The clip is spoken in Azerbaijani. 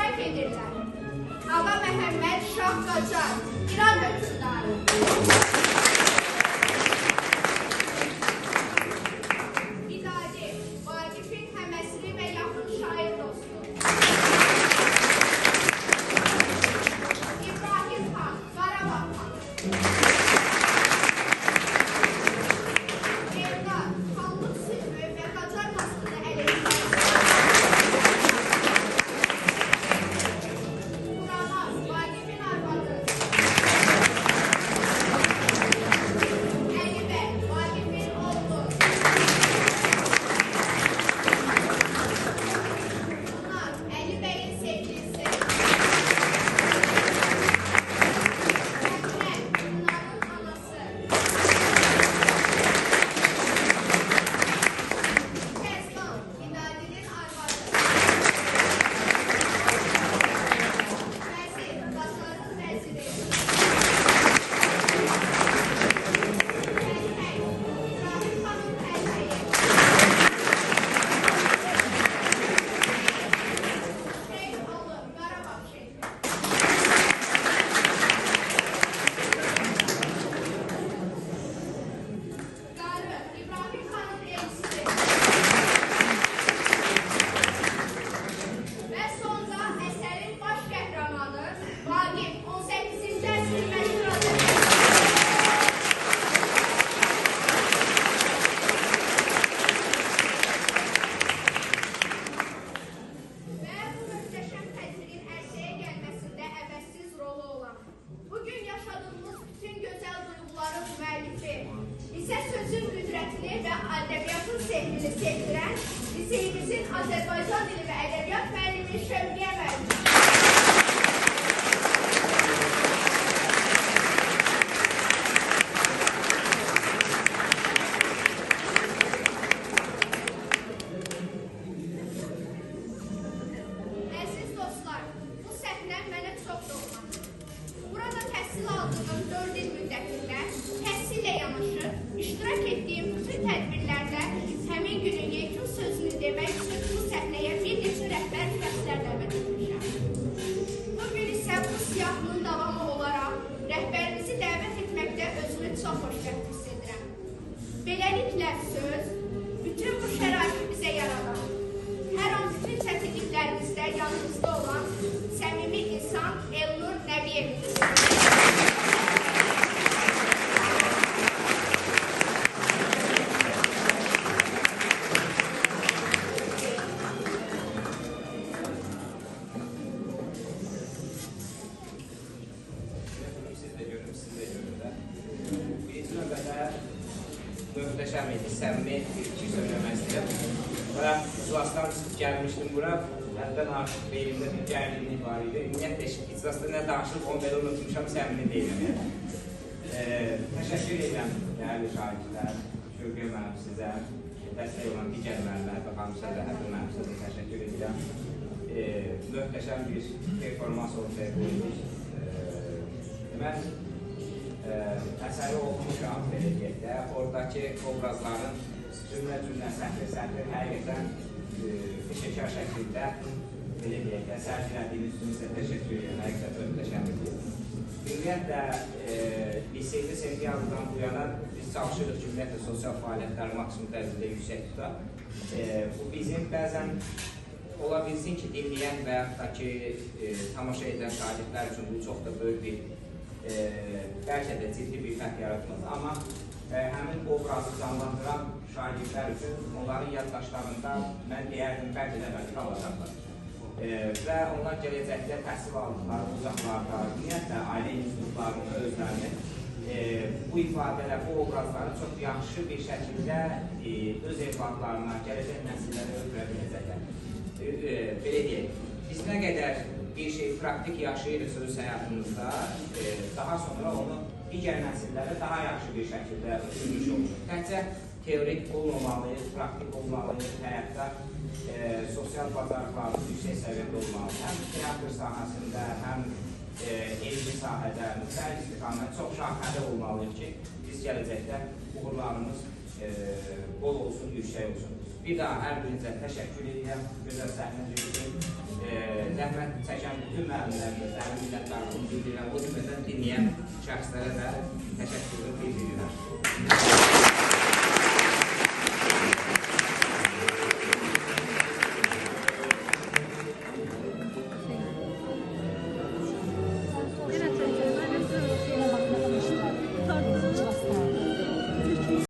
iştirak edirlər. Ağa Məhəmməd Şah Qacar, İran hökmdarı. İdadi, Vaqifin həməsri və yaxın şair dostu. İbrahim xan, Qarabağ xan. Evlat, xanlıq sülhü və Qacar maskını ələ keçirdi. Quramaz, Vaqifin arvadı. Əlibəy, Vaqifin oğlu. Bunlar Əlibəyin sevgilisi. Əmrə, bunların anası. Kəzban, İdadinin arvadı. Vəzir, Qacarın vəziri. Əlhəy, İbrahim xanın əlhəyi. Şeyx Alı, Qarabağ şeyxi. Qarı, İbrahim xanın elçisi. Və sonda əsərin baş qəhrəmanı Vaqif 18-ci əsrin məşhur adamı. Və bu möhtəşəm tədbirin ərsəyə gəlməsində əvəzsiz rolu olan, bugün yaşadığımız bütün gözəl duyğuların müəllifi, bizə sözün qüdrətini və ədəbiyyatın sevgini sevdirən liseyimizin Azərbaycan dili və ədəbiyyat müəllimi Şövqiyyə müəllim. Əziz dostlar, bu səhnə mənə çox doğmadır. Burada təhsil aldığım 4 il müddətində təhsillə yanaşı iştirak etdiyim bütün tədbirlərdə həmin günün yekun sözünü demək üçün bu səhnəyə bir neçə rəhbər şəxslər dəvət etmişəm. Bugün isə bu siyahının davamı olaraq rəhbərimizi dəvət etməkdə özümü çox xoşbəxt hiss edirəm. Beləliklə söz, bütün bu şəraiti bizə yaradan, hər an bütün çətinliklərimizdə yanımızda olan səmimi insan Elnur Nəbiyevdir. Siz de görün, siz de görün de. Birinci növbədə möhtəşəm idi, səmimi bir şey söyləmək istəyirəm. Və iclasdan çıxıb gəlmişdim bura, həldən artıq beynimdə bir gərginlik var idi. Ümumiyyətlə, iclasda nə danışıb, onu belə unutmuşam, səmimi deyiləm. Təşəkkür edirəm, dəyərli şahidlər, Şövqiyyə müəllim sizə, dəstək olan digər müəllimlər və xanım sizə, həmin müəllim sizə təşəkkür edirəm. Möhtəşəm bir performans ortaya qoyulmuş. Mən əsəri oxumuşam, belə deyək də, oradakı obrazların cümlə səhvə həqiqətən peşəkar şəklində, belə deyək də, sərgilədiyiniz üçün sizə təşəkkür edirəm, həqiqətən möhtəşəmdir. Ümumiyyətlə, liseydə sentyabrdan bu yana biz çalışırıq ki, ümumiyyətlə, sosial fəaliyyətləri maksimum dərəcədə yüksək tutaq. Bu bizim bəzən ola bilsin ki, dinləyən və yaxud da ki, tamaşa edən şagirdlər üçün bu çox da böyük bir bəlkə də ciddi bir fərq yaratmaz. Amma həmin obrazı canlandıran şagirdlər üçün onların yaddaşlarında mən deyərdim, bəlkə də bəlkə qalacaqlar. Və onlar gələcəkdə təhsil aldıqları uzaqlarda, ümumiyyətlə, ailə institutlarının özlərini bu ifadələr, bu obrazları çox yaxşı bir şəkildə öz evladlarına, gələcək nəsillərə ötürə biləcəklər. Belə deyək, biz nə qədər bir şey praktik yaşayırıq öz həyatımızda, daha sonra onu digər nəsillərə daha yaxşı bir şəkildə ötürmüş olur. Təkcə teorik olmamalıyıq, praktik olmalıyıq həyatda, sosial bazarlıqlarımız yüksək səviyyədə olmalı. Həm teatr sahəsində, həm elmi sahədə, müxtəlif istiqamət çox şaxədə olmalıyıq ki, biz gələcəkdə uğurlarımız bol olsun, yüksək olsun. Bir daha hər birinizə təşəkkür edirəm, gözəl səhnəniz üçün. Zəhmət çəkən bütün müəllimlərimizə dərin minnətdarlığımı bildirirəm. O cümlədən dinləyən şəxslərə də təşəkkürümü bildirirəm.